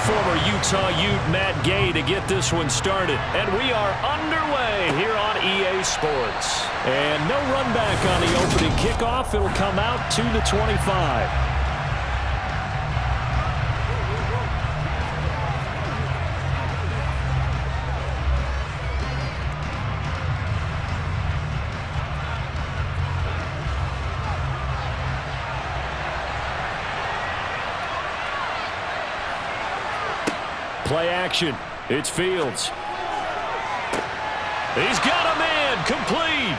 former Utah Ute Matt Gay to get this one started. And we are underway here on EA Sports. And no run back on the opening kickoff. It'll come out to the 25. Play action. It's Fields. He's got a man. Complete.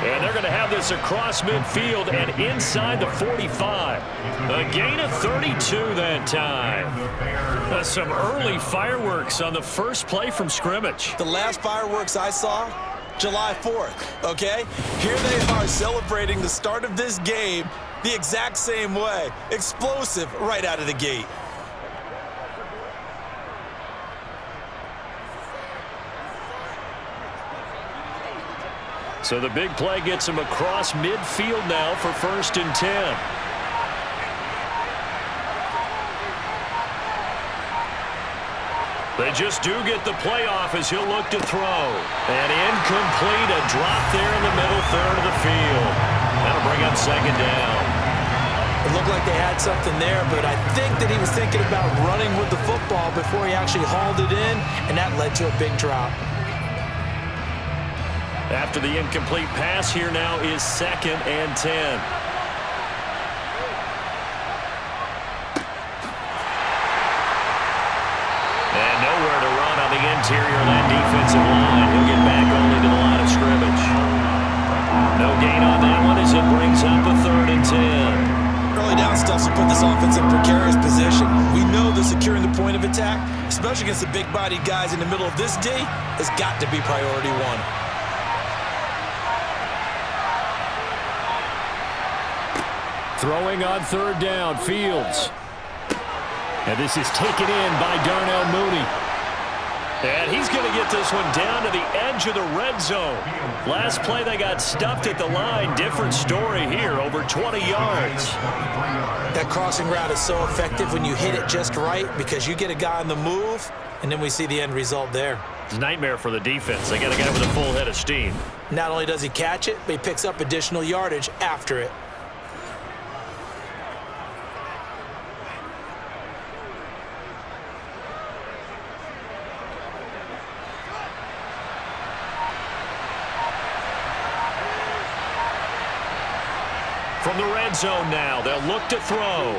And they're going to have this across midfield and inside the 45. A gain of 32 that time. Some early fireworks on the first play from scrimmage. The last fireworks I saw, July 4th, okay? Here they are celebrating the start of this game the exact same way. Explosive right out of the gate. So the big play gets him across midfield now for 1st and 10. They just do get the play off as he'll look to throw. And incomplete, a drop there in the middle third of the field. That'll bring up 2nd down. It looked like they had something there, but I think that he was thinking about running with the football before he actually hauled it in, and that led to a big drop. After the incomplete pass, here now is 2nd and 10. And nowhere to run on the interior of that defensive line. He'll get back only to the line of scrimmage. No gain on that one as it brings up a 3rd and 10. Early down stuff will put this offense in precarious position. We know that securing the point of attack, especially against the big-bodied guys in the middle of this D, has got to be priority one. Throwing on 3rd down, Fields. And this is taken in by Darnell Mooney. And he's going to get this one down to the edge of the red zone. Last play they got stuffed at the line. Different story here, over 20 yards. That crossing route is so effective when you hit it just right because you get a guy on the move, and then we see the end result there. It's a nightmare for the defense. They got a guy with a full head of steam. Not only does he catch it, but he picks up additional yardage after it. From the red zone now, they'll look to throw.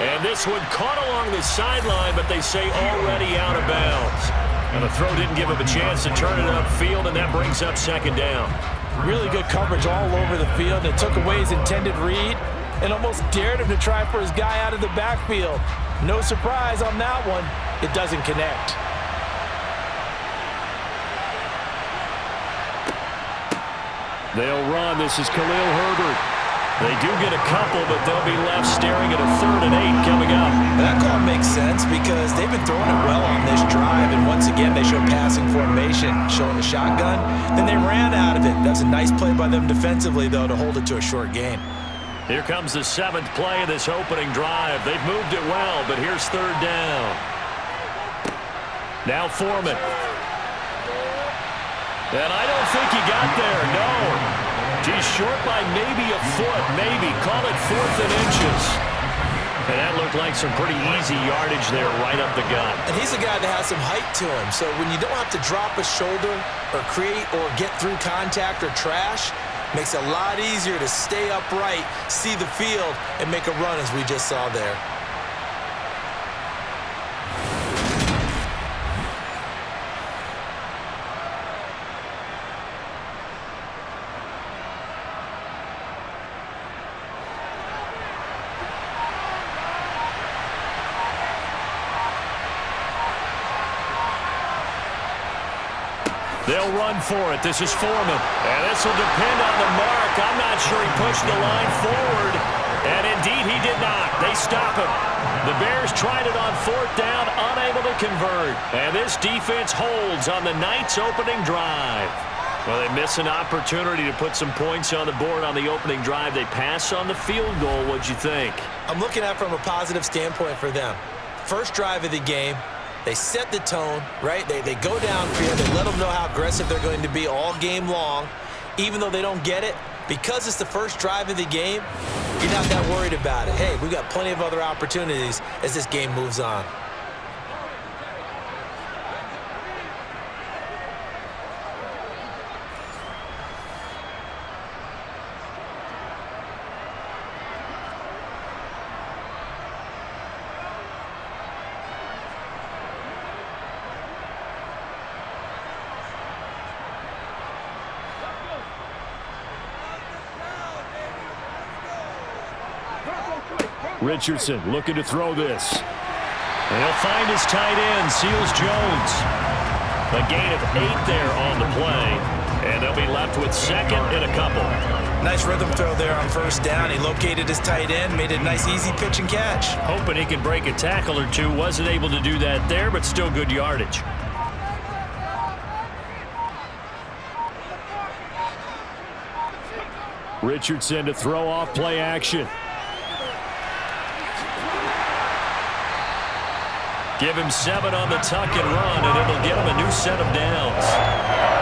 And this one caught along the sideline, but they say already out of bounds. And the throw didn't give him a chance to turn it upfield, and that brings up 2nd down. Really good coverage all over the field. It took away his intended read and almost dared him to try for his guy out of the backfield. No surprise on that one. It doesn't connect. They'll run. This is Khalil Herbert. They do get a couple, but they'll be left staring at a 3rd and 8 coming up. That call makes sense because they've been throwing it well on this drive, and once again they show passing formation, showing the shotgun. Then they ran out of it. That's a nice play by them defensively, though, to hold it to a short gain. Here comes the 7th play of this opening drive. They've moved it well, but here's 3rd down. Now Foreman. And I don't think he got there, no. He's short by maybe a foot, maybe. Call it 4th and inches. And that looked like some pretty easy yardage there right up the gut. And he's a guy that has some height to him, so when you don't have to drop a shoulder or create or get through contact or trash, makes it a lot easier to stay upright, see the field, and make a run as we just saw there. They'll run for it. This is Foreman. And this will depend on the mark. I'm not sure he pushed the line forward. And indeed, he did not. They stop him. The Bears tried it on 4th down, unable to convert. And this defense holds on the night's opening drive. Well, they miss an opportunity to put some points on the board on the opening drive. They pass on the field goal. What'd you think? I'm looking at it from a positive standpoint for them. First drive of the game, they set the tone, right? They go downfield. They let them know how aggressive they're going to be all game long. Even though they don't get it, because it's the first drive of the game, you're not that worried about it. Hey, we've got plenty of other opportunities as this game moves on. Richardson looking to throw this. And he'll find his tight end, Seals Jones. A gain of 8 there on the play. And they'll be left with second and a couple. Nice rhythm throw there on first down. He located his tight end, made it a nice easy pitch and catch. Hoping he can break a tackle or two. Wasn't able to do that there, but still good yardage. Richardson to throw off play action. Give him 7 on the tuck and run, and it'll get him a new set of downs.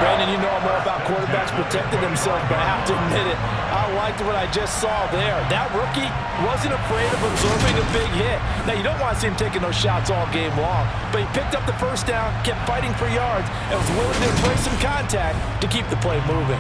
Brandon, you know more about quarterbacks protecting themselves, but I have to admit it, I liked what I just saw there. That rookie wasn't afraid of absorbing a big hit. Now, you don't want to see him taking those shots all game long, but he picked up the first down, kept fighting for yards, and was willing to embrace some contact to keep the play moving.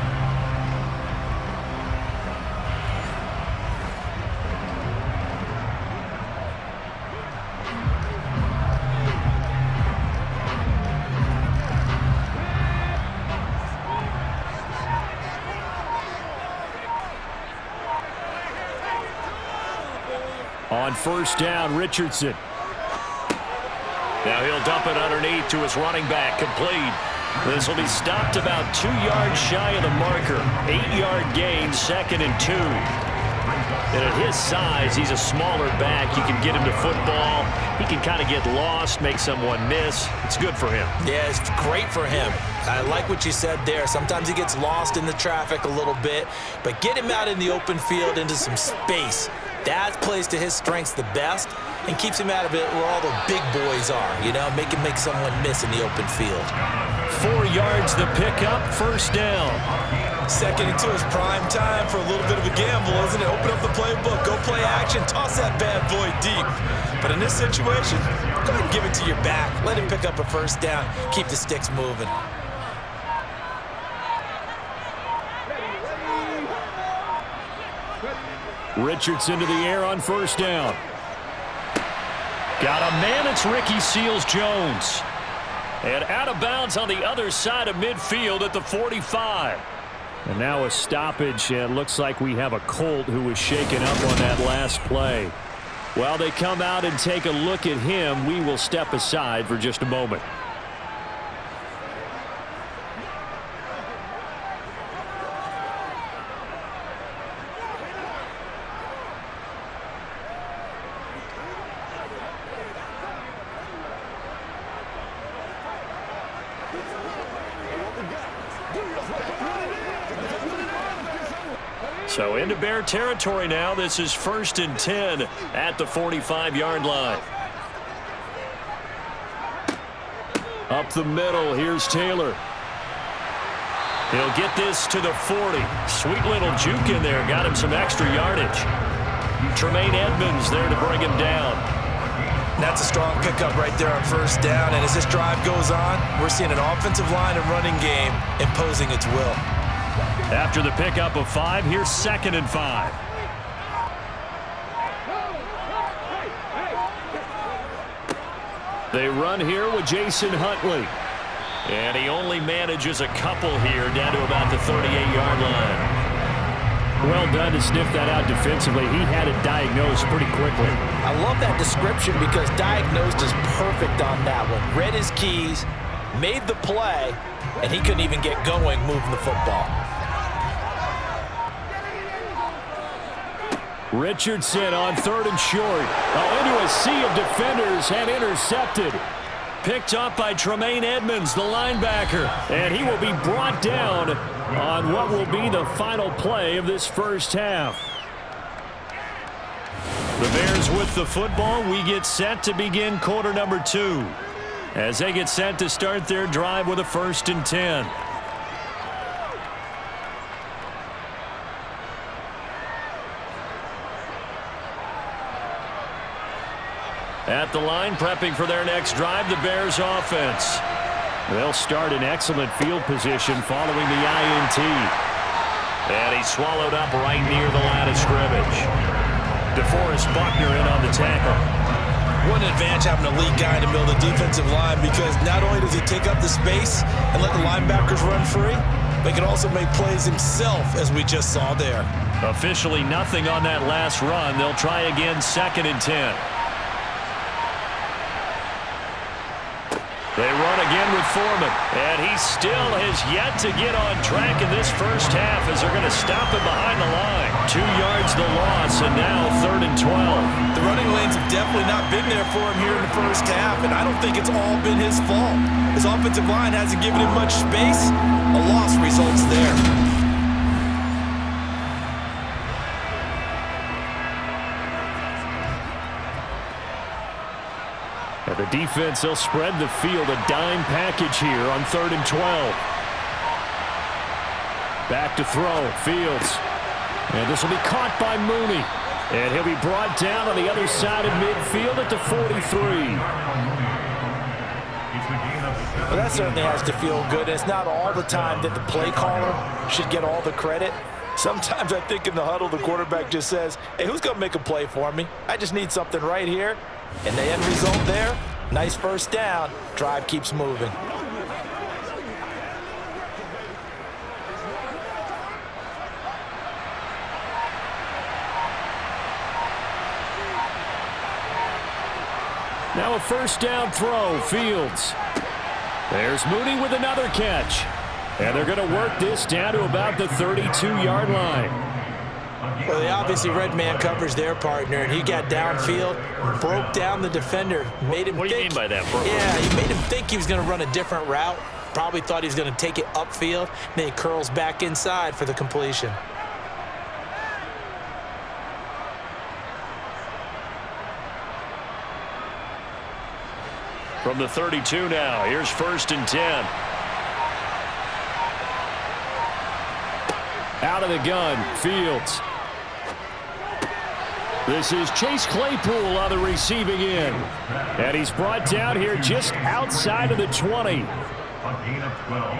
On first down, Richardson. Now he'll dump it underneath to his running back, complete. This will be stopped about 2 yards shy of the marker. 8-yard gain, 2nd and 2. And at his size, he's a smaller back. You can get him to football. He can kind of get lost, make someone miss. It's good for him. Yeah, it's great for him. I like what you said there. Sometimes he gets lost in the traffic a little bit, but get him out in the open field into some space. That plays to his strengths the best and keeps him out of it where all the big boys are, you know, make him make someone miss in the open field. 4 yards the pickup, first down. 2nd and 2 is prime time for a little bit of a gamble, isn't it? Open up the playbook, go play action, toss that bad boy deep. But in this situation, go ahead and give it to your back. Let him pick up a first down, keep the sticks moving. Richardson to the air on first down. Got a man, it's Ricky Seals-Jones. And out of bounds on the other side of midfield at the 45. And now a stoppage, and looks like we have a Colt who was shaken up on that last play. While they come out and take a look at him, we will step aside for just a moment. So into Bear territory now. This is 1st and 10 at the 45-yard line. Up the middle, here's Taylor. He'll get this to the 40. Sweet little juke in there, got him some extra yardage. Tremaine Edmonds there to bring him down. That's a strong pickup right there on first down, and as this drive goes on, we're seeing an offensive line and running game imposing its will. After the pickup of 5, here's 2nd and 5. They run here with Jason Huntley. And he only manages a couple here down to about the 38-yard line. Well done to sniff that out defensively. He had it diagnosed pretty quickly. I love that description because diagnosed is perfect on that one. Read his keys, made the play, and he couldn't even get going moving the football. Richardson on 3rd and short. Into a sea of defenders and intercepted. Picked up by Tremaine Edmonds, the linebacker. And he will be brought down on what will be the final play of this first half. The Bears with the football. We get set to begin quarter number 2 as they get set to start their drive with a 1st and 10. At the line, prepping for their next drive, the Bears offense. They'll start in excellent field position following the INT. And he's swallowed up right near the line of scrimmage. DeForest Buckner in on the tackle. What an advantage having an elite guy in the middle of the defensive line, because not only does he take up the space and let the linebackers run free, but he can also make plays himself, as we just saw there. Officially nothing on that last run. They'll try again, 2nd and 10. They run again with Foreman, and he still has yet to get on track in this first half as they're going to stop him behind the line. 2 yards the loss, and now 3rd and 12. The running lanes have definitely not been there for him here in the first half, and I don't think it's all been his fault. His offensive line hasn't given him much space. A loss results there. And the defense, they'll spread the field, a dime package here on 3rd and 12. Back to throw, Fields. And this will be caught by Mooney. And he'll be brought down on the other side of midfield at the 43. Well, that certainly has to feel good. It's not all the time that the play caller should get all the credit. Sometimes I think in the huddle, the quarterback just says, hey, who's going to make a play for me? I just need something right here. And the end result there, nice 1st down. Drive keeps moving. Now a 1st down throw, Fields. There's Mooney with another catch. And they're going to work this down to about the 32-yard line. Well, they obviously red man coverage their partner, and he got downfield, broke down the defender, made him What do you mean by that, bro? Yeah, he made him think he was going to run a different route. Probably thought he was going to take it upfield, and then he curls back inside for the completion. From the 32 now, here's 1st and 10. Out of the gun, Fields. This is Chase Claypool on the receiving end. And he's brought down here just outside of the 20. You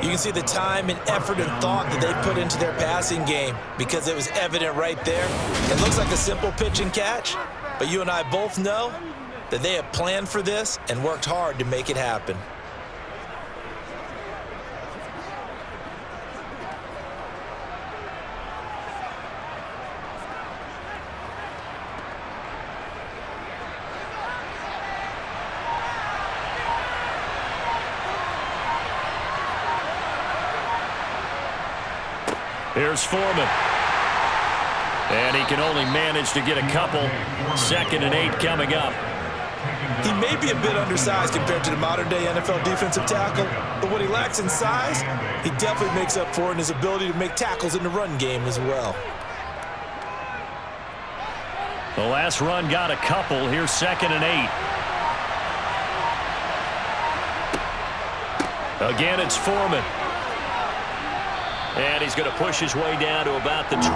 can see the time and effort and thought that they put into their passing game, because it was evident right there. It looks like a simple pitch and catch, but you and I both know that they have planned for this and worked hard to make it happen. Here's Foreman. And he can only manage to get a couple. 2nd and 8 coming up. He may be a bit undersized compared to the modern-day NFL defensive tackle, but what he lacks in size, he definitely makes up for in his ability to make tackles in the run game as well. The last run got a couple. Here's 2nd and 8. Again, it's Foreman. And he's going to push his way down to about the 12.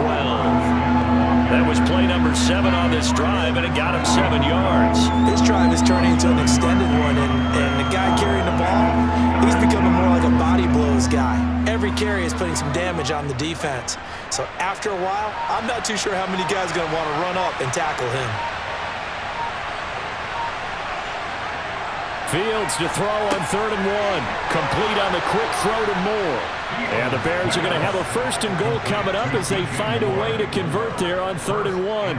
That was play number 7 on this drive, and it got him 7 yards. This drive is turning into an extended one, and the guy carrying the ball, he's becoming more like a body blows guy. Every carry is putting some damage on the defense. So after a while, I'm not too sure how many guys are going to want to run up and tackle him. Fields to throw on 3rd and 1. Complete on the quick throw to Moore. And the Bears are going to have a 1st and goal coming up as they find a way to convert there on 3rd and 1.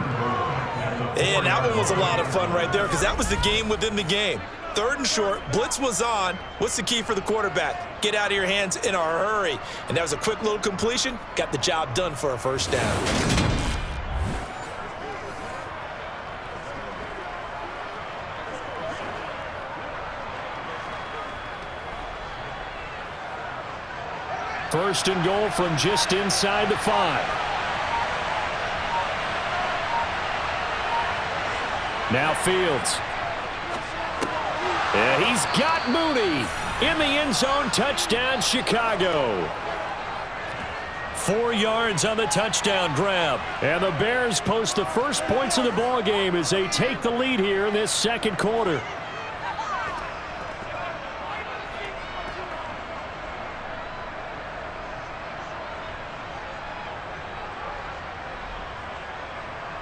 And that one was a lot of fun right there, because that was the game within the game. 3rd and short, blitz was on. What's the key for the quarterback? Get out of your hands in a hurry. And that was a quick little completion. Got the job done for a 1st down. First and goal from just inside the 5. Now Fields. And he's got Mooney in the end zone. Touchdown, Chicago. 4 yards on the touchdown grab. And the Bears post the first points of the ball game as they take the lead here in this second quarter.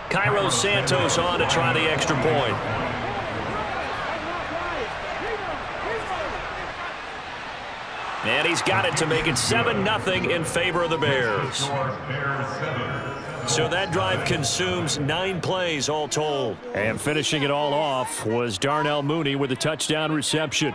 Cairo Santos on to try the extra point. And he's got it to make it 7-0 in favor of the Bears. So that drive consumes 9 plays all told. And finishing it all off was Darnell Mooney with a touchdown reception.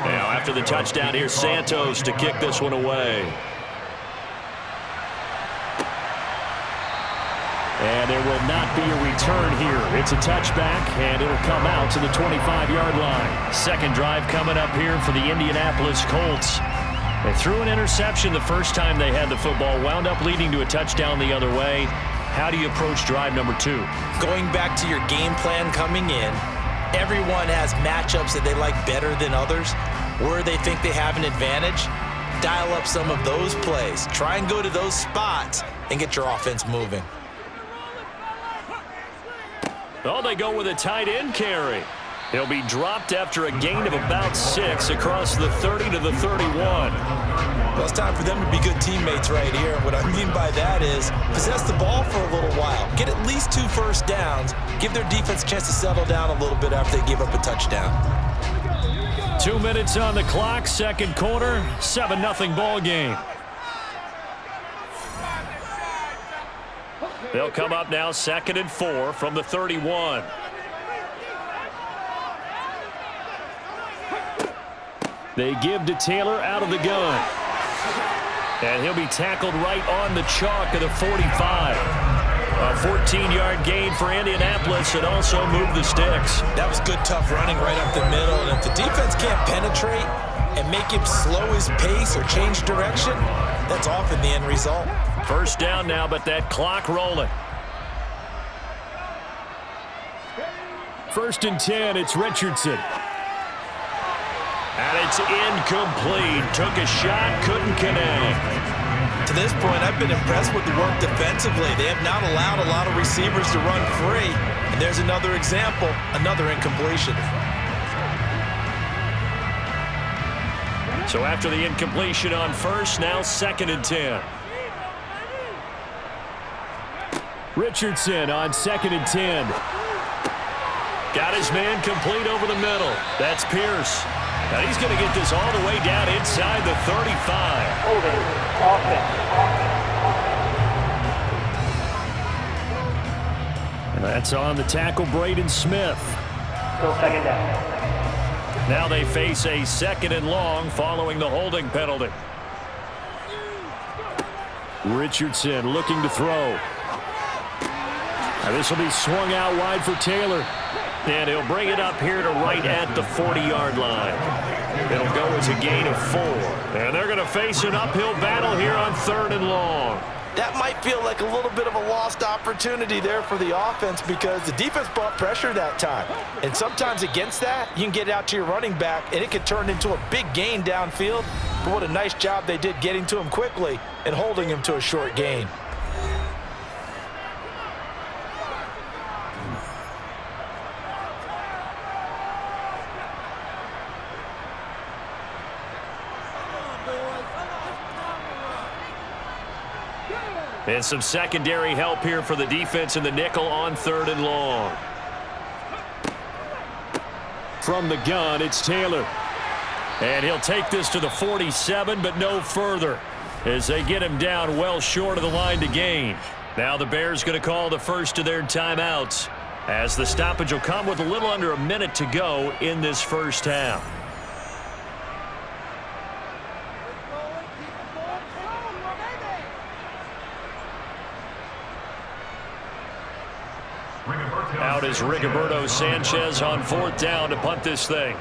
Now after the touchdown, here's Santos to kick this one away. And there will not be a return here. It's a touchback, and it'll come out to the 25-yard line. Second drive coming up here for the Indianapolis Colts. They threw an interception the first time they had the football, wound up leading to a touchdown the other way. How do you approach drive number 2? Going back to your game plan coming in, everyone has matchups that they like better than others. Where they think they have an advantage, dial up some of those plays. Try and go to those spots and get your offense moving. Oh, they go with a tight end carry. He'll be dropped after a gain of about 6 across the 30 to the 31. Well, it's time for them to be good teammates right here. What I mean by that is possess the ball for a little while. Get at least 2 first downs. Give their defense a chance to settle down a little bit after they give up a touchdown. 2 minutes on the clock, second quarter, 7-0 ball game. They'll come up now 2nd and 4 from the 31. They give to Taylor out of the gun. And he'll be tackled right on the chalk of the 45. A 14-yard gain for Indianapolis and also moved the sticks. That was good, tough running right up the middle. And if the defense can't penetrate and make him slow his pace or change direction, that's often the end result. First down now, but that clock rolling. 1st and 10, it's Richardson. And it's incomplete. Took a shot, couldn't connect. To this point, I've been impressed with the work defensively. They have not allowed a lot of receivers to run free. And there's another example, another incompletion. So after the incompletion on first, now 2nd and 10. Richardson on 2nd and 10. Got his man complete over the middle. That's Pierce. And he's going to get this all the way down inside the 35. Holding, offense. And that's on the tackle, Braden Smith. Still 2nd down. Now they face a 2nd and long following the holding penalty. Richardson looking to throw. And this will be swung out wide for Taylor. And he'll bring it up here to right at the 40-yard line. It'll go as a gain of 4. And they're going to face an uphill battle here on 3rd and long. That might feel like a little bit of a lost opportunity there for the offense because the defense brought pressure that time. And sometimes against that, you can get it out to your running back, and it could turn into a big gain downfield. But what a nice job they did getting to him quickly and holding him to a short gain. And some secondary help here for the defense in the nickel on 3rd and long. From the gun, it's Taylor. And he'll take this to the 47, but no further, as they get him down well short of the line to gain. Now the Bears going to call the first of their timeouts, as the stoppage will come with a little under a minute to go in this first half. Out is Rigoberto Sanchez on 4th down to punt this thing.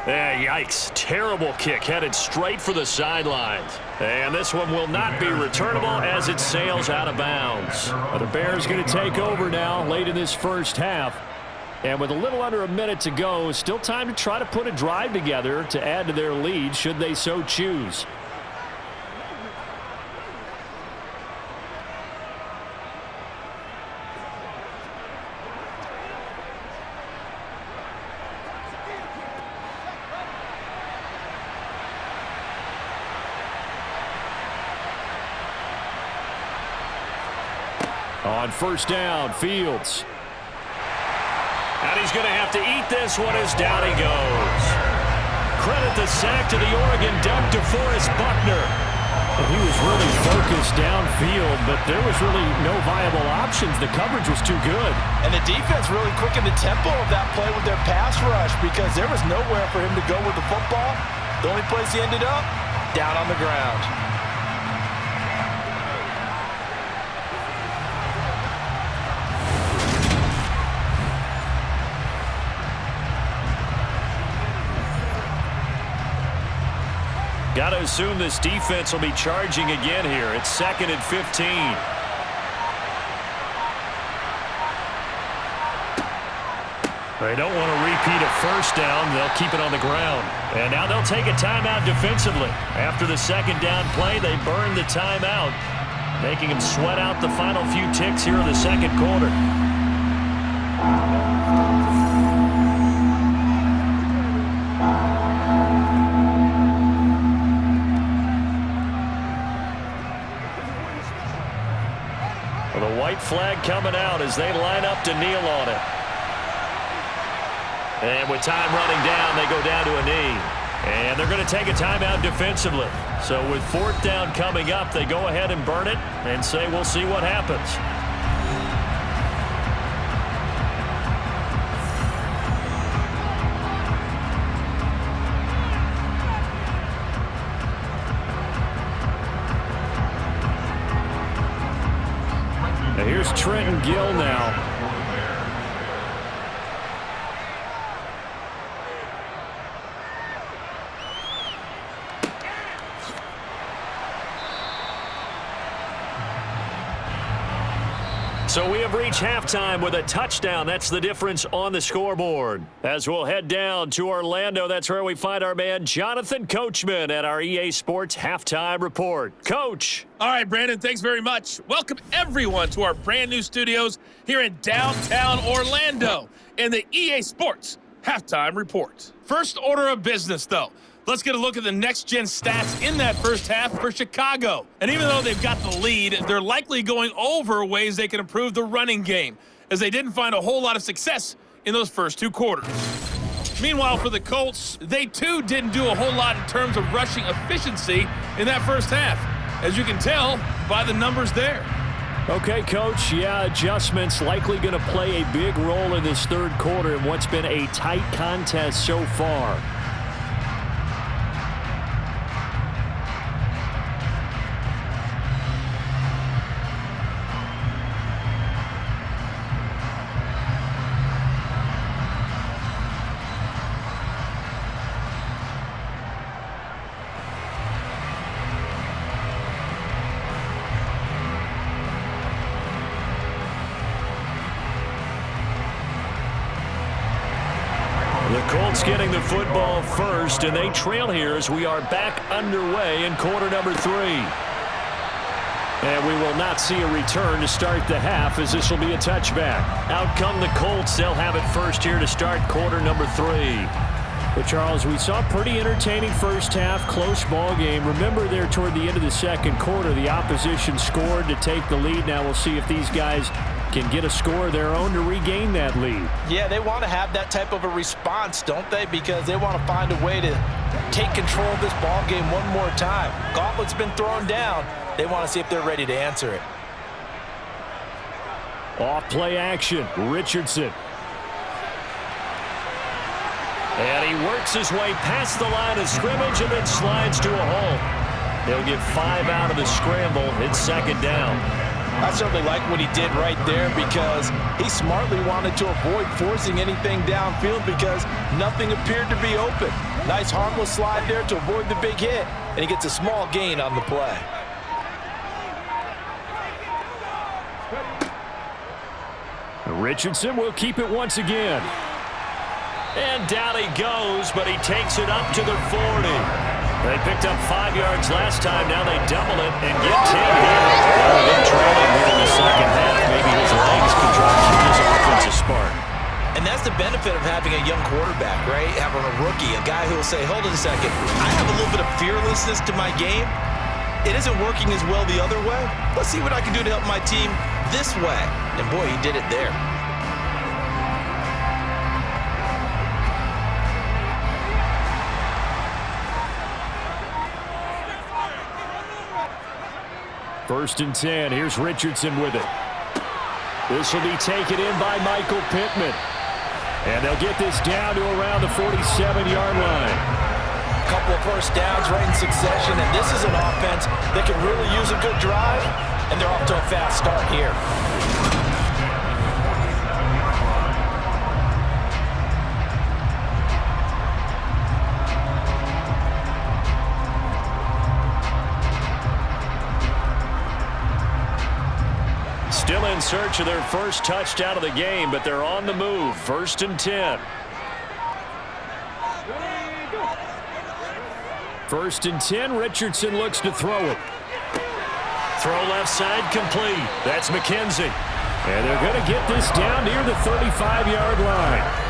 Yikes. Terrible kick headed straight for the sidelines. And this one will not be returnable as it sails out of bounds. The Bears going to take over now late in this first half. And with a little under a minute to go, still time to try to put a drive together to add to their lead should they so choose. On 1st down, Fields. And he's going to have to eat this one as down he goes. Credit the sack to the Oregon Duck, DeForest Buckner. He was really focused downfield, but there was really no viable options. The coverage was too good. And the defense really quickened the tempo of that play with their pass rush because there was nowhere for him to go with the football. The only place he ended up, down on the ground. Got to assume this defense will be charging again here. It's 2nd and 15. They don't want to repeat a 1st down. They'll keep it on the ground. And now they'll take a timeout defensively. After the 2nd down play, they burn the timeout, making them sweat out the final few ticks here in the 2nd quarter. The white flag coming out as they line up to kneel on it. And with time running down, they go down to a knee. And they're going to take a timeout defensively. So with 4th down coming up, they go ahead and burn it and say we'll see what happens. Now here's Trenton Gill now. So we have reached halftime with a touchdown. That's the difference on the scoreboard. As we'll head down to Orlando, that's where we find our man Jonathan Coachman at our EA Sports Halftime Report. Coach. All right, Brandon, thanks very much. Welcome, everyone, to our brand-new studios here in downtown Orlando in the EA Sports Halftime Report. First order of business, though. Let's get a look at the next-gen stats in that first half for Chicago. And even though they've got the lead, they're likely going over ways they can improve the running game, as they didn't find a whole lot of success in those first 2 quarters. Meanwhile, for the Colts, they too didn't do a whole lot in terms of rushing efficiency in that first half, as you can tell by the numbers there. Okay, Coach, adjustments likely going to play a big role in this 3rd quarter in what's been a tight contest so far. The Colts getting the football first, and they trail here as we are back underway in quarter number 3. And we will not see a return to start the half, as this will be a touchback. Out come the Colts. They'll have it first here to start quarter number 3. But, Charles, we saw a pretty entertaining first half, close ball game. Remember there toward the end of the 2nd quarter, the opposition scored to take the lead. Now we'll see if these guys can get a score of their own to regain that lead. Yeah, they want to have that type of a response, don't they? Because they want to find a way to take control of this ball game one more time. Gauntlet's been thrown down. They want to see if they're ready to answer it. Off play action, Richardson. And he works his way past the line of scrimmage and then slides to a hole. He'll get 5 out of the scramble. It's 2nd down. I certainly like what he did right there because he smartly wanted to avoid forcing anything downfield because nothing appeared to be open. Nice harmless slide there to avoid the big hit, and he gets a small gain on the play. Richardson will keep it once again. And down he goes, but he takes it up to the 40. They picked up 5 yards last time. Now they double it and get 10 here. They're trailing here in the second half. Maybe his legs can try to keep this offensive spark. And that's the benefit of having a young quarterback, right? Having a rookie, a guy who will say, hold on a second, I have a little bit of fearlessness to my game. It isn't working as well the other way. Let's see what I can do to help my team this way. And boy, he did it there. First and 10. Here's Richardson with it. This will be taken in by Michael Pittman. And they'll get this down to around the 47-yard line. A couple of first downs right in succession, and this is an offense that can really use a good drive, and they're off to a fast start here. Still in search of their first touchdown of the game, but they're on the move. First and 10. First and 10. Richardson looks to throw it. Throw left side complete. That's McKenzie. And they're going to get this down near the 35-yard line.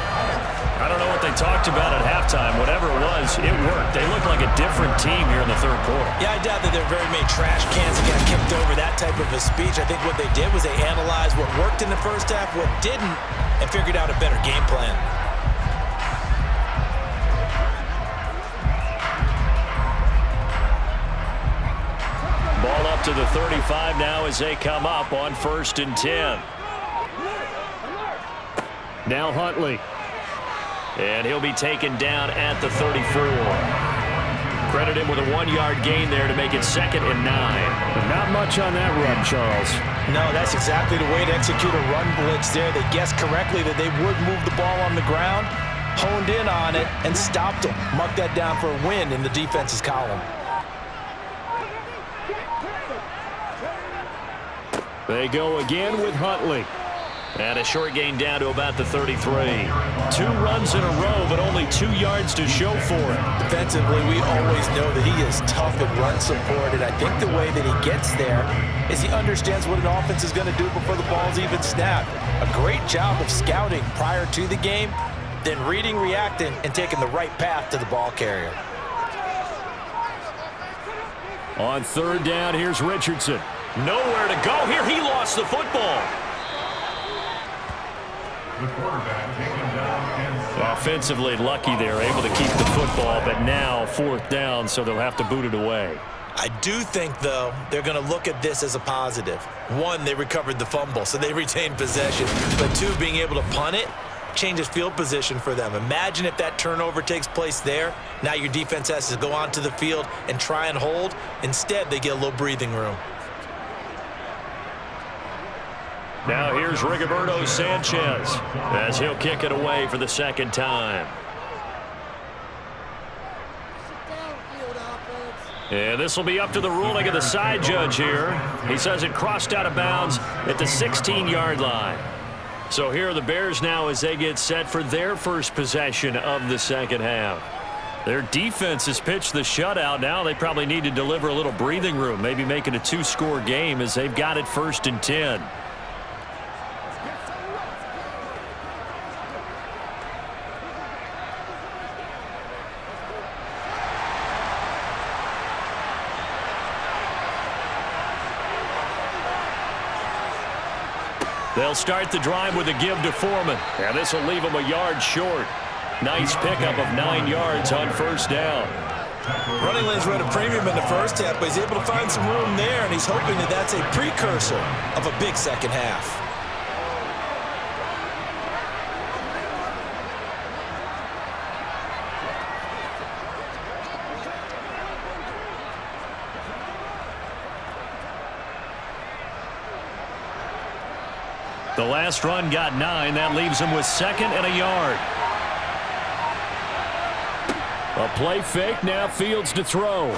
I don't know what they talked about at halftime. Whatever it was, it worked. They look like a different team here in the third quarter. Yeah, I doubt that there are very many trash cans that got kicked over that type of a speech. I think what they did was they analyzed what worked in the first half, what didn't, and figured out a better game plan. Ball up to the 35 now as they come up on first and 10. Now Huntley. And he'll be taken down at the 34. Credit him with a 1-yard gain there to make it 2nd and 9. Not much on that run, Charles. No, that's exactly the way to execute a run blitz there. They guessed correctly that they would move the ball on the ground, honed in on it, and stopped them. Mark that down for a win in the defense's column. They go again with Huntley. And a short gain down to about the 33. 2 runs in a row, but only 2 yards to show for it. Defensively, we always know that he is tough in run support, and I think the way that he gets there is he understands what an offense is going to do before the ball's even snapped. A great job of scouting prior to the game, then reading, reacting, and taking the right path to the ball carrier. On third down, here's Richardson. Nowhere to go here. He lost the football. The quarterback taken down. Offensively lucky they're able to keep the football, but now 4th down, so they'll have to boot it away. I do think, though, they're going to look at this as a positive. 1, they recovered the fumble, so they retained possession. But 2, being able to punt it changes field position for them. Imagine if that turnover takes place there. Now your defense has to go onto the field and try and hold. Instead, they get a little breathing room. Now here's Rigoberto Sanchez as he'll kick it away for the 2nd time. And this will be up to the ruling of the side judge here. He says it crossed out of bounds at the 16-yard line. So here are the Bears now as they get set for their first possession of the second half. Their defense has pitched the shutout. Now they probably need to deliver a little breathing room, maybe make it a 2-score game as they've got it 1st and 10. They'll start the drive with a give to Foreman. And this will leave him a yard short. Nice pickup of 9 yards on first down. Running lanes were at a premium in the first half, but he's able to find some room there, and he's hoping that that's a precursor of a big second half. The last run got 9. That leaves him with 2nd and a yard. A play fake. Now Fields to throw.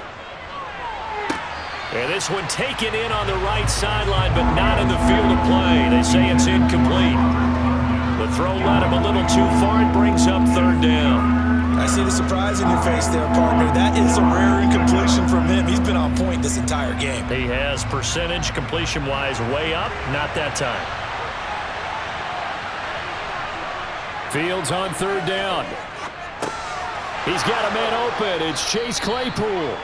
And this one taken in on the right sideline, but not in the field of play. They say it's incomplete. The throw led him a little too far. It brings up 3rd down. I see the surprise in your face there, partner. That is a rare incompletion from him. He's been on point this entire game. He has percentage completion-wise way up. Not that time. Fields on 3rd down. He's got a man open. It's Chase Claypool.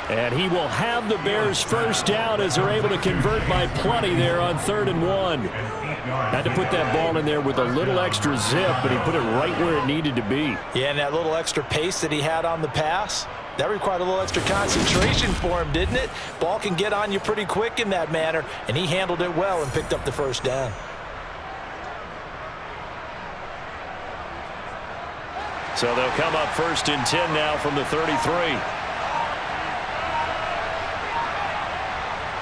And he will have the Bears' 1st down as they're able to convert by plenty there on 3rd and 1. Had to put that ball in there with a little extra zip, but he put it right where it needed to be. Yeah, and that little extra pace that he had on the pass, that required a little extra concentration for him, didn't it? Ball can get on you pretty quick in that manner, and he handled it well and picked up the 1st down. So they'll come up 1st and 10 now from the 33.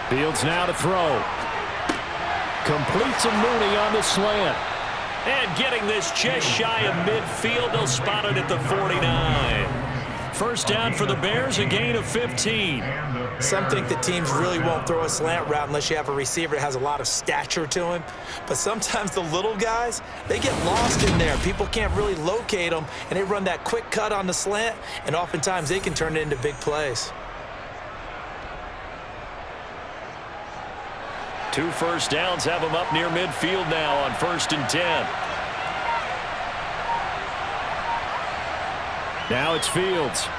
Fields now to throw. Completes a Mooney on the slant. And getting this just shy of midfield. They'll spot it at the 49. 1st down for the Bears, a gain of 15. Some think the teams really won't throw a slant route unless you have a receiver that has a lot of stature to him. But sometimes the little guys, they get lost in there. People can't really locate them, and they run that quick cut on the slant, and oftentimes they can turn it into big plays. 2 first downs have them up near midfield now on 1st and 10. Now it's Fields.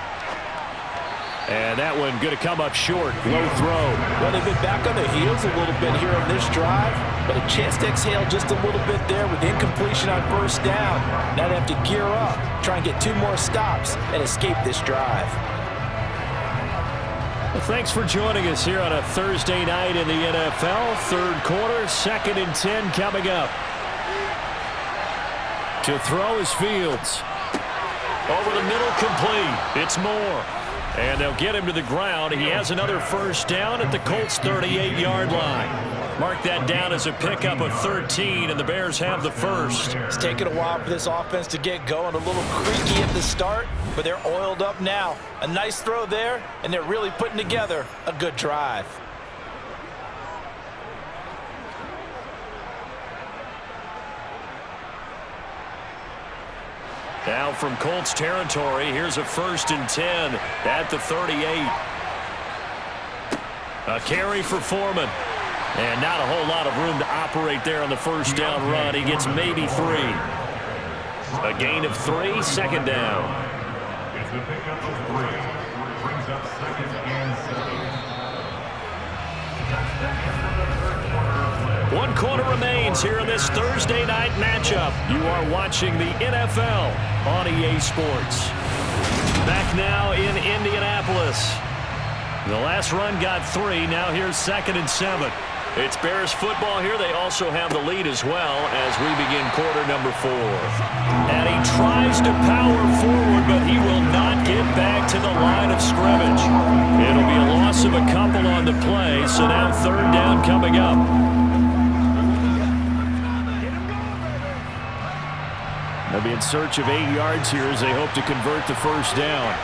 And that one going to come up short. Low throw. Well, they've been back on their heels a little bit here on this drive, but a chance to exhale just a little bit there with incompletion on 1st down. Now they have to gear up, try and get 2 more stops, and escape this drive. Well, thanks for joining us here on a Thursday night in the NFL. 3rd quarter, 2nd and 10 coming up. To throw is Fields. Over the middle, complete. It's Moore. And they'll get him to the ground. He has another 1st down at the Colts' 38-yard line. Mark that down as a pickup of 13, and the Bears have the 1st. It's taken a while for this offense to get going. A little creaky at the start, but they're oiled up now. A nice throw there, and they're really putting together a good drive. Now from Colts territory, here's a 1st and 10 at the 38. A carry for Foreman. And not a whole lot of room to operate there on the 1st down run. He gets maybe 3. A gain of 3, 2nd down. It's the pickup of 3. Brings up 2nd and 7. 1 quarter remains here in this Thursday night matchup. You are watching the NFL on EA Sports. Back now in Indianapolis. The last run got 3. Now here's 2nd and 7. It's Bears football here. They also have the lead as well as we begin quarter number 4. And he tries to power forward, but he will not get back to the line of scrimmage. It'll be a loss of a couple on the play, so now 3rd down coming up. They'll be in search of 8 yards here as they hope to convert the 1st down.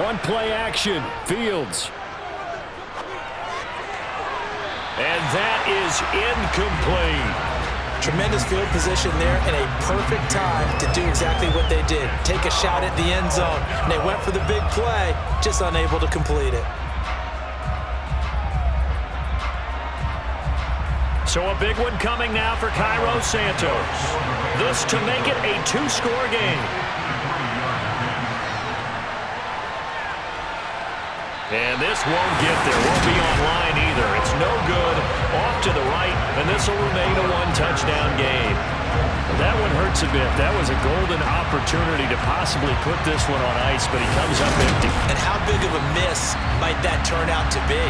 On play action, Fields. And that is incomplete. Tremendous field position there and a perfect time to do exactly what they did. Take a shot at the end zone. And they went for the big play, just unable to complete it. So a big one coming now for Cairo Santos. This to make it a 2-score game. And this won't get there. Won't be online either. It's no good. Off to the right, and this will remain a 1-touchdown game. That one hurts a bit. That was a golden opportunity to possibly put this one on ice, but he comes up empty. And how big of a miss might that turn out to be?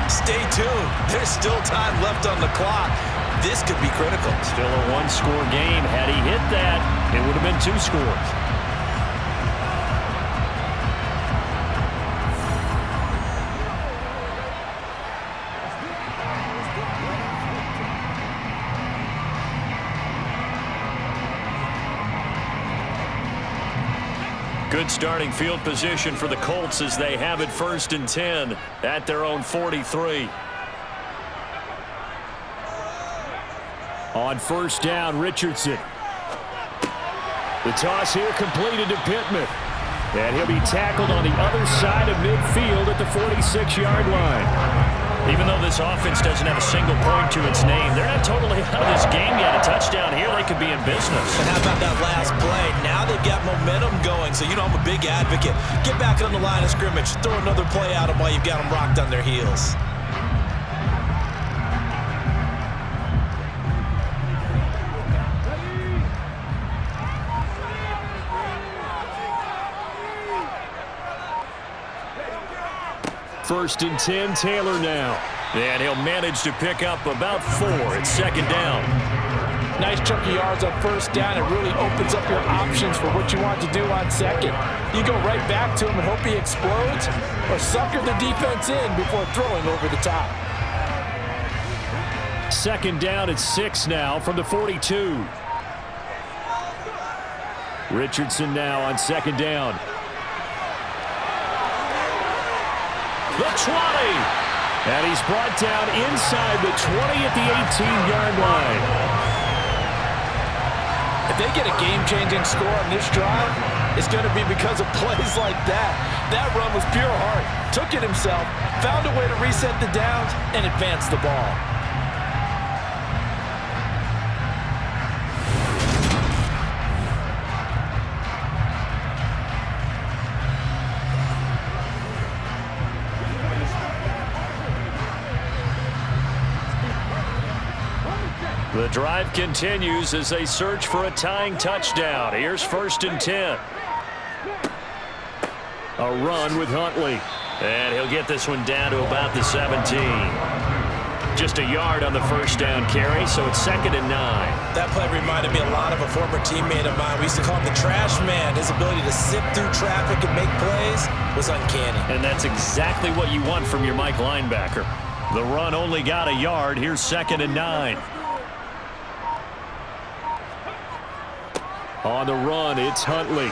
Stay tuned. There's still time left on the clock. This could be critical. Still a 1-score game. Had he hit that, it would have been 2 scores. Good starting field position for the Colts as they have it 1st and 10 at their own 43. On 1st down, Richardson. The toss here completed to Pittman. And he'll be tackled on the other side of midfield at the 46-yard line. Even though this offense doesn't have a single point to its name, they're not totally out of this game yet. A touchdown here, they could be in business. And how about that last play? Now they've got momentum going, so you know I'm a big advocate. Get back on the line of scrimmage. Throw another play at them while you've got them rocked on their heels. First and 10, Taylor now. And he'll manage to pick up about 4 at 2nd down. Nice chunky yards on 1st down. It really opens up your options for what you want to do on 2nd. You go right back to him and hope he explodes, or sucker the defense in before throwing over the top. 2nd down at 6 now from the 42. Richardson now on 2nd down. The 20. And he's brought down inside the 20 at the 18-yard line. If they get a game-changing score on this drive, it's going to be because of plays like that. That run was pure heart. Took it himself, found a way to reset the downs, and advance the ball. The drive continues as they search for a tying touchdown. Here's 1st and 10. A run with Huntley. And he'll get this one down to about the 17. Just a yard on the 1st down carry, so it's 2nd and 9. That play reminded me a lot of a former teammate of mine. We used to call him the trash man. His ability to sift through traffic and make plays was uncanny. And that's exactly what you want from your Mike linebacker. The run only got a yard. Here's 2nd and 9. On the run, it's Huntley.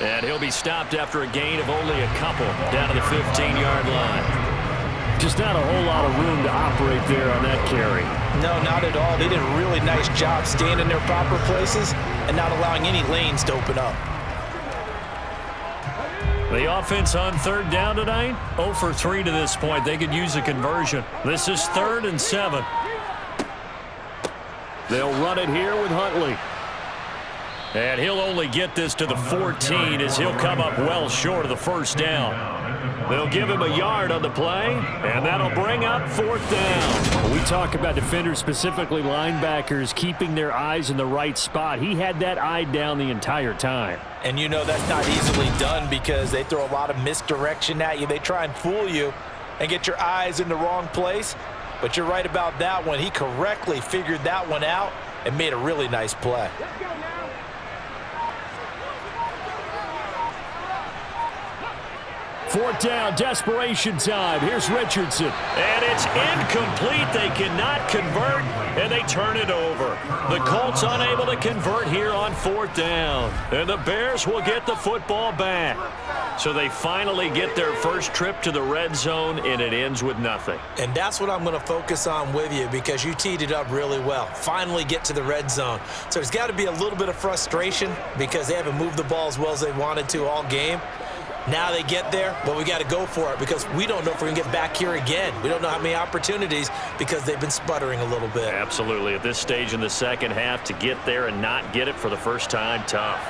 And he'll be stopped after a gain of only a couple down to the 15-yard line. Just not a whole lot of room to operate there on that carry. No, not at all. They did a really nice job staying in their proper places and not allowing any lanes to open up. The offense on 3rd down tonight, 0 for 3 to this point. They could use a conversion. This is 3rd and 7. They'll run it here with Huntley. And he'll only get this to the 14 as he'll come up well short of the 1st down. They'll give him a yard on the play, and that'll bring up 4th down. When we talk about defenders, specifically linebackers, keeping their eyes in the right spot. He had that eye down the entire time. And you know that's not easily done because they throw a lot of misdirection at you. They try and fool you and get your eyes in the wrong place. But you're right about that one. He correctly figured that one out and made a really nice play. 4th down, desperation time. Here's Richardson. And it's incomplete. They cannot convert, and they turn it over. The Colts unable to convert here on 4th down. And the Bears will get the football back. So they finally get their first trip to the red zone, and it ends with nothing. And that's what I'm going to focus on with you because you teed it up really well. Finally get to the red zone. So there's got to be a little bit of frustration because they haven't moved the ball as well as they wanted to all game. Now they get there, but we got to go for it because we don't know if we're going to get back here again. We don't know how many opportunities because they've been sputtering a little bit. Absolutely. At this stage in the second half, to get there and not get it for the first time, tough.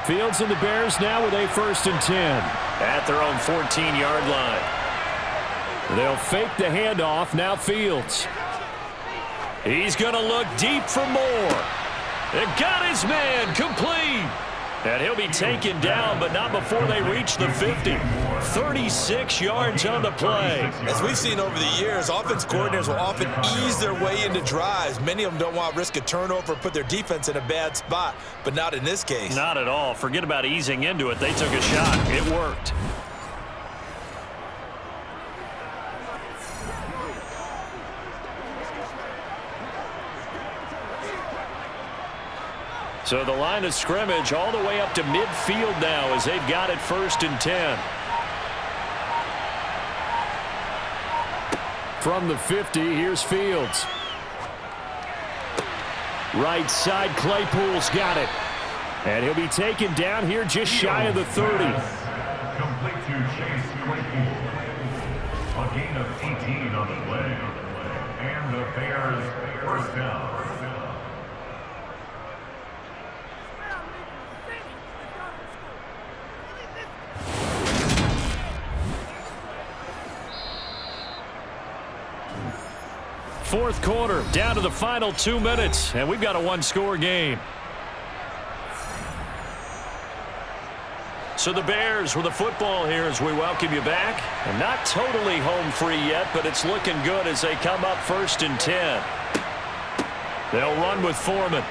Fields and the Bears now with a 1st and 10. At their own 14-yard line. They'll fake the handoff. Now Fields. He's going to look deep for more. And got his man complete. And he'll be taken down, but not before they reach the 50. 36 yards on the play. As we've seen over the years, offense coordinators will often ease their way into drives. Many of them don't want to risk a turnover or put their defense in a bad spot, but not in this case. Not at all. Forget about easing into it. They took a shot. It worked. So the line of scrimmage all the way up to midfield now as they've got it 1st and 10. From the 50, here's Fields. Right side, Claypool's got it. And he'll be taken down here just shy of the 30. Complete to Chase Claypool. A gain of 18 on the play. And the Bears first down. Fourth quarter, down to the final 2 minutes, and we've got a one-score game. So the Bears with the football here as we welcome you back. And not totally home free yet, but it's looking good as they come up 1st and 10. They'll run with Foreman.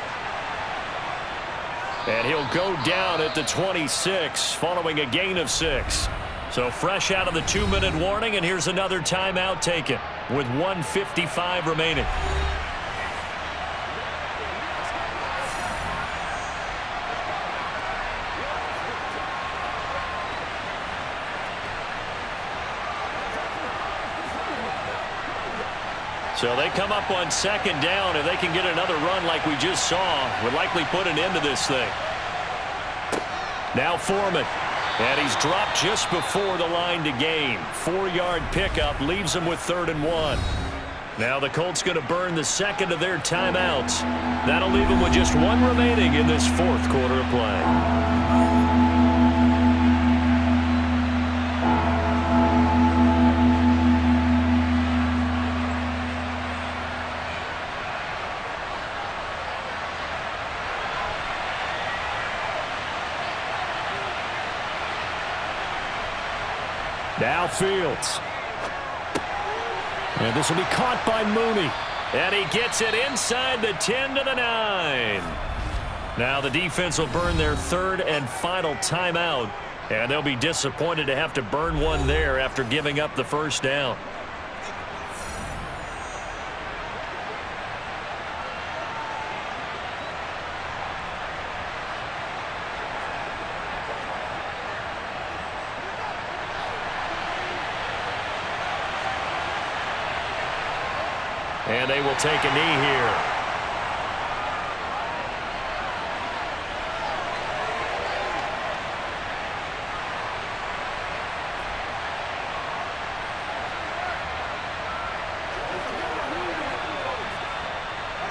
And he'll go down at the 26 following a gain of 6. So fresh out of the 2-minute warning, and here's another timeout taken with 1:55 remaining. So they come up on 2nd down. If they can get another run like we just saw, would likely put an end to this thing. Now Foreman. And he's dropped just before the line to gain. 4-yard pickup leaves him with 3rd and 1. Now the Colts going to burn the second of their timeouts. That'll leave them with just 1 remaining in this 4th quarter of play. Now Fields. And this will be caught by Mooney. And he gets it inside the 10 to the 9. Now the defense will burn their 3rd and final timeout. And they'll be disappointed to have to burn one there after giving up the 1st down. And they will take a knee here.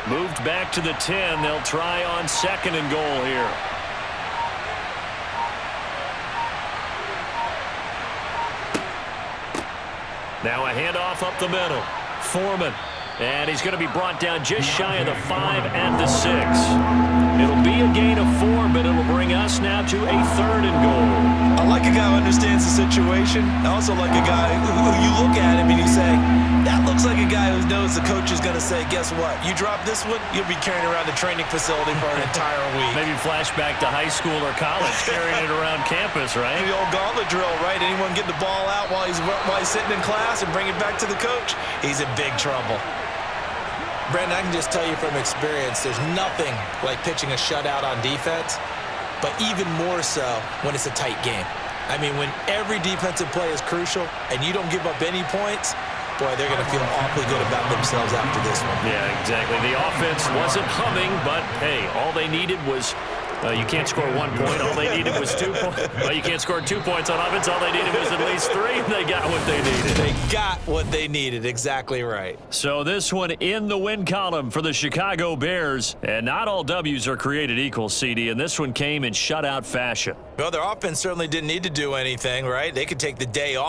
Moved back to the 10. They'll try on 2nd and goal here. Now a handoff up the middle. Foreman. And he's going to be brought down just shy of the 5 at the 6. It'll be a gain of 4, but it'll bring us now to a 3rd and goal. I like a guy who understands the situation. I also like a guy who you look at him and you say, that looks like a guy who knows the coach is going to say, guess what? You drop this one, you'll be carrying around the training facility for an entire week. Maybe flashback to high school or college, carrying it around campus, right? The old gauntlet drill, right? Anyone get the ball out while he's sitting in class and bring it back to the coach? He's in big trouble. Brandon, I can just tell you from experience, there's nothing like pitching a shutout on defense, but even more so when it's a tight game. I mean, when every defensive play is crucial and you don't give up any points, boy, they're going to feel awfully good about themselves after this one. Yeah, exactly. The offense wasn't humming, but, hey, all they needed was you can't score 1 point. All they needed was 2 points. Well, you can't score 2 points on offense. All they needed was at least 3. They got what they needed. They got what they needed. Exactly right. So this one in the win column for the Chicago Bears. And not all W's are created equal, CD, and this one came in shutout fashion. Well, their offense certainly didn't need to do anything, right? They could take the day off.